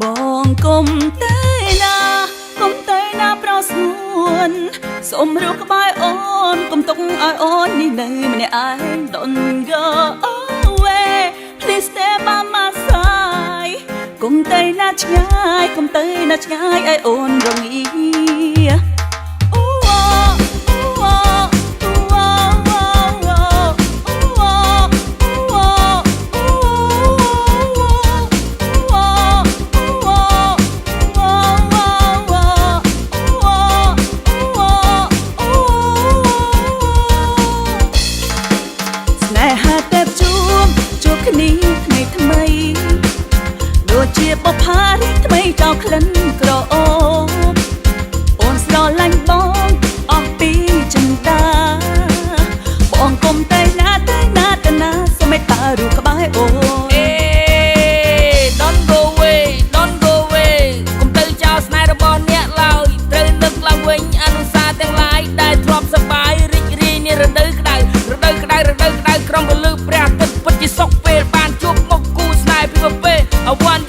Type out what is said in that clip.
បងកុំតែណាប្រស្ងួនសូមរកក្បែរអូនកុំទុកឲ្យអូននេះនៅម្នាក់ឯង Don't go away please stay by my side កុំទៅណាឆ្ងាយឲ្យអូនរងាគ្នាថ្ងៃថ្មីដូចជាបផារីថ្មីចោលក្លិនក្រអូបអូនស្រឡាញ់បងអស់ពីចិន្តាបងកុំតែណាសូមមេត្តារូបក្បែរអូន Don't go away កុំទៅចោលស្នេហ៍របស់អ្នកឡើយត្រូវនឹកឡើងវិញអនុសាទាំងឡាយដែលធ្លាប់សប្បាយរីករាយនារដូវក្តៅក្រុមរលឺព្រះអាទិត្យពិតជាសុខពេលបានជួបមុខគូស្នេហ៍ពីពេល I want